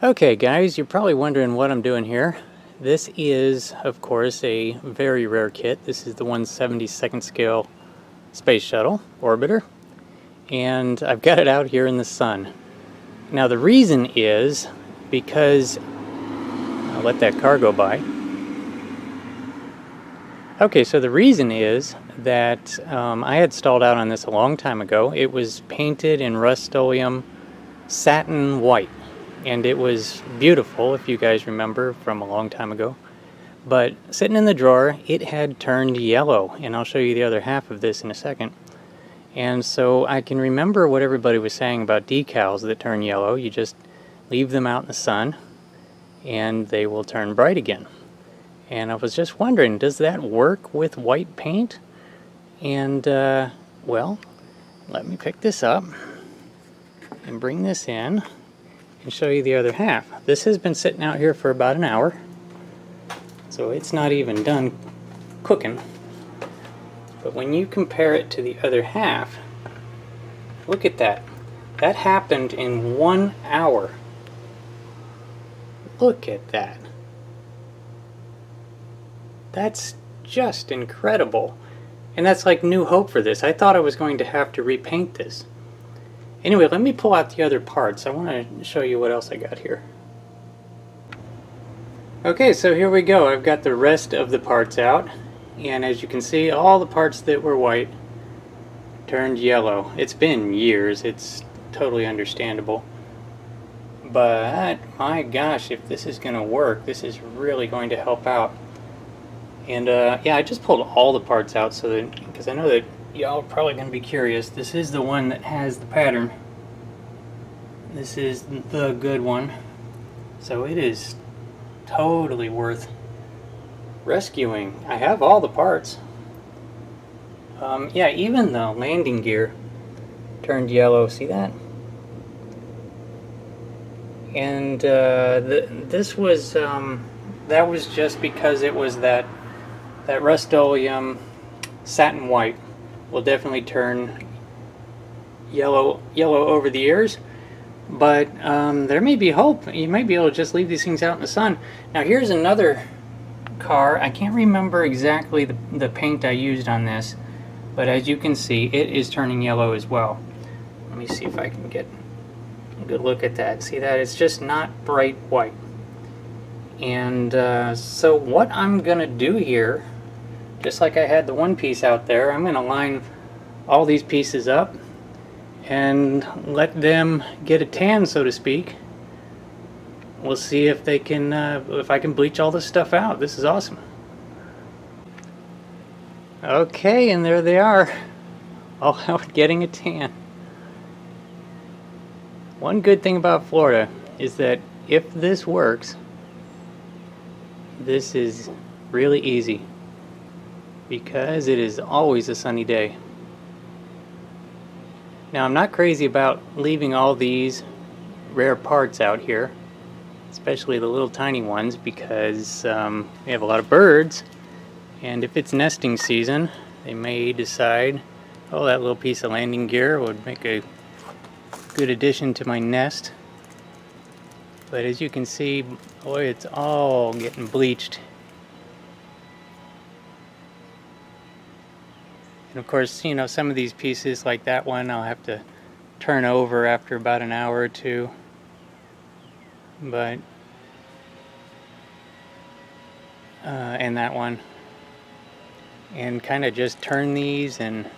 Okay guys, you're probably wondering what I'm doing here. This is, of course, a very rare kit. This is the 1/72nd scale Space Shuttle Orbiter, and I've got it out here in the sun. Now the reason is because, I'll let that car go by. Okay, so the reason is that I had stalled out on this a long time ago. It was painted in Rust-Oleum satin white, and it was beautiful, if you guys remember from a long time ago. But sitting in the drawer, it had turned yellow, and I'll show you the other half of this in a second. And so I can remember what everybody was saying about decals that turn yellow. You just leave them out in the sun and they will turn bright again. And I was just wondering, does that work with white paint? And well, let me pick this up and bring this in and show you the other half. This has been sitting out here for about an hour, so it's not even done cooking. But when you compare it to the other half, look at that. That happened in 1 hour. Look at that. That's just incredible. And that's like new hope for this. I thought I was going to have to repaint this. Anyway, let me pull out the other parts. I want to show you what else I got here. Okay, so here we go. I've got the rest of the parts out. And as you can see, all the parts that were white turned yellow. It's been years. It's totally understandable. But my gosh, if this is going to work, this is really going to help out. And yeah, I just pulled all the parts out so that, because I know that y'all are probably going to be curious. This is the one that has the pattern. This is the good one. So it is totally worth rescuing. I have all the parts. Yeah, even the landing gear turned yellow. See that? And this was that was just because it was that Rust-Oleum satin white will definitely turn yellow over the ears. But there may be hope. You might be able to just leave these things out in the sun. Now here's another car. I can't remember exactly the paint I used on this, but as you can see, it is turning yellow as well. Let me see if I can get a good look at that. See that? It's just not bright white. And so what I'm gonna do here, just like I had the one piece out there, I'm gonna line all these pieces up and let them get a tan, so to speak. We'll see if they can, if I can bleach all this stuff out. This is awesome. Okay, and there they are, all out getting a tan. One good thing about Florida is that if this works, this is really easy because it is always a sunny day. Now I'm not crazy about leaving all these rare parts out here, especially the little tiny ones, because we have a lot of birds, and if it's nesting season they may decide, oh, that little piece of landing gear would make a good addition to my nest. But as you can see, boy, it's all getting bleached. And of course, you know, some of these pieces, like that one, I'll have to turn over after about an hour or two. But, and that one. And kind of just turn these and,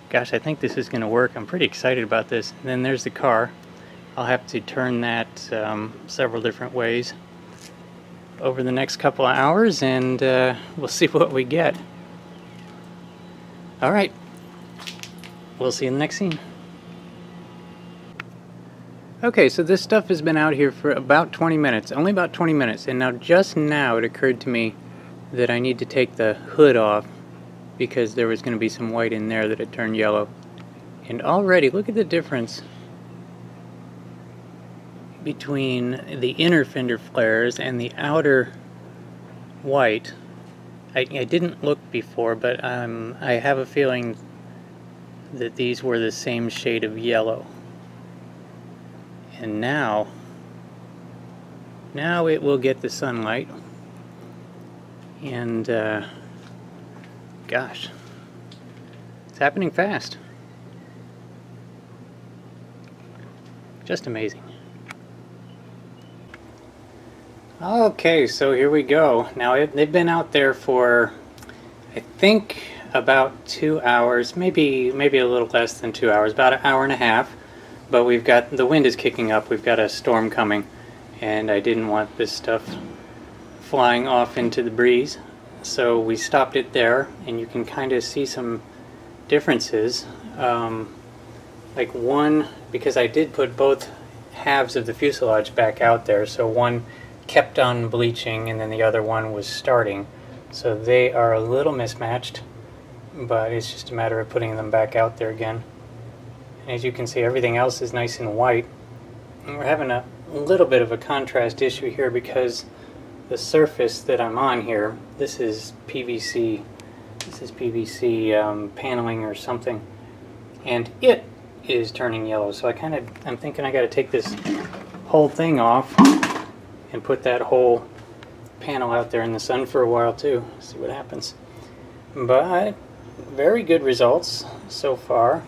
gosh, I think this is going to work. I'm pretty excited about this. And then there's the car. I'll have to turn that several different ways over the next couple of hours, and we'll see what we get. Alright, we'll see you in the next scene. Okay, so this stuff has been out here for about 20 minutes, only about 20 minutes, and now just now it occurred to me that I need to take the hood off because there was going to be some white in there that had turned yellow. And already, look at the difference between the inner fender flares and the outer white. I didn't look before, but I have a feeling that these were the same shade of yellow. And now it will get the sunlight, and gosh, it's happening fast. Just amazing. Okay, so here we go. Now they've been out there for, I think, about 2 hours, maybe a little less than 2 hours, about an hour and a half. But we've got, the wind is kicking up, we've got a storm coming, and I didn't want this stuff flying off into the breeze. So we stopped it there, and you can kind of see some differences. Like one, because I did put both halves of the fuselage back out there, so one kept on bleaching and then the other one was starting. So they are a little mismatched, but it's just a matter of putting them back out there again. And as you can see, everything else is nice and white. And we're having a little bit of a contrast issue here because the surface that I'm on here, this is PVC. This is PVC paneling or something, and it is turning yellow. So I'm thinking I got to take this whole thing off and put that whole panel out there in the sun for a while too. See what happens. But very good results so far.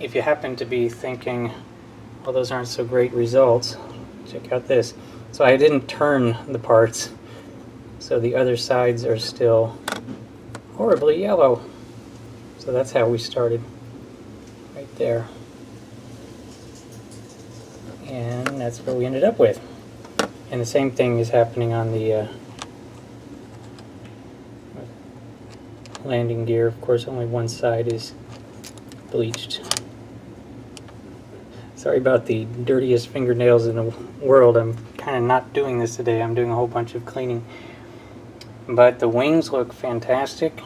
If you happen to be thinking, well, those aren't so great results, check out this. So I didn't turn the parts, so the other sides are still horribly yellow. So that's how we started, right there. And that's what we ended up with. And the same thing is happening on the landing gear. Of course, only one side is bleached. Sorry about the dirtiest fingernails in the world. I'm kind of not doing this today. I'm doing a whole bunch of cleaning. But the wings look fantastic.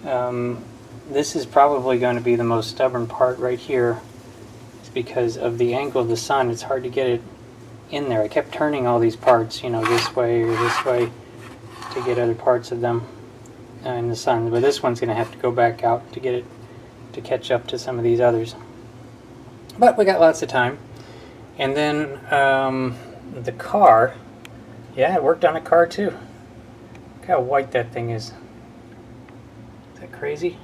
This is probably going to be the most stubborn part right here. It's because of the angle of the sun. It's hard to get it in there. I kept turning all these parts, you know, this way or this way to get other parts of them in the sun. But this one's going to have to go back out to get it to catch up to some of these others. But we got lots of time. And then the car, yeah, it worked on a car too. Look how white that thing is. Is that crazy?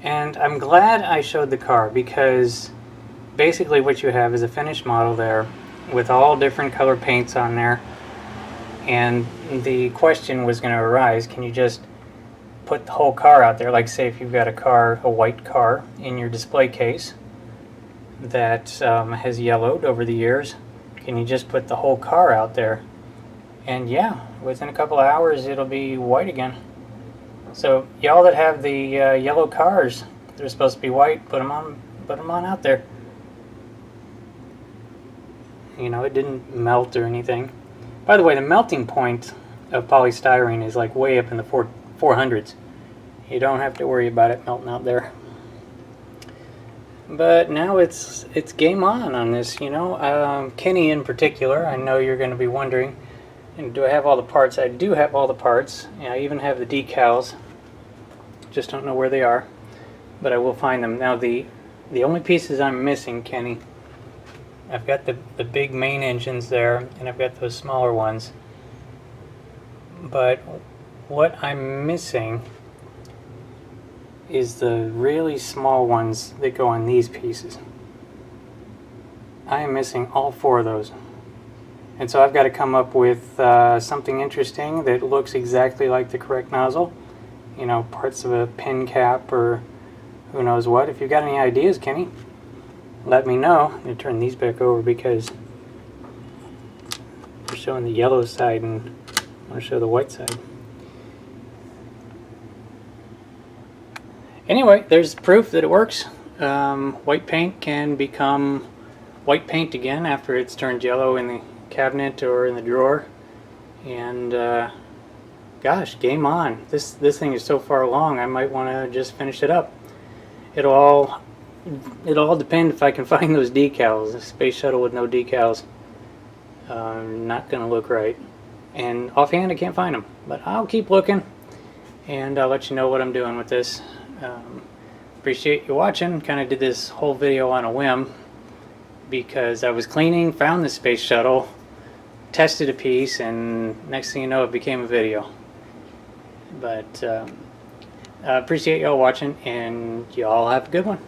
And I'm glad I showed the car, because basically what you have is a finished model there with all different color paints on there. And the question was going to arise, can you just put the whole car out there? Like, say if you've got a white car in your display case that has yellowed over the years, can you just put the whole car out there? And yeah, within a couple of hours it'll be white again. So y'all that have the yellow cars, they're supposed to be white, put them on out there. You know, it didn't melt or anything. By the way, the melting point of polystyrene is like way up in the 400s. You don't have to worry about it melting out there. But now it's game on this, you know. Kenny in particular, I know you're going to be wondering, do I have all the parts? I do have all the parts. And I even have the decals. Just don't know where they are, but I will find them. Now the only pieces I'm missing, Kenny, I've got the big main engines there, and I've got those smaller ones. But what I'm missing is the really small ones that go on these pieces. I am missing all 4 of those. And so I've got to come up with something interesting that looks exactly like the correct nozzle. You know, parts of a pin cap or who knows what. If you've got any ideas, Kenny, let me know. I'm going to turn these back over because we're showing the yellow side and I want to show the white side. Anyway, there's proof that it works. White paint can become white paint again after it's turned yellow in the cabinet or in the drawer. And gosh, game on. This thing is so far along, I might want to just finish it up. It'll all depend if I can find those decals. A space shuttle with no decals, not going to look right. And offhand, I can't find them. But I'll keep looking, and I'll let you know what I'm doing with this. appreciate you watching. Kind of did this whole video on a whim because I was cleaning, found the space shuttle, tested a piece, and next thing you know, it became a video. But I appreciate y'all watching, and y'all have a good one.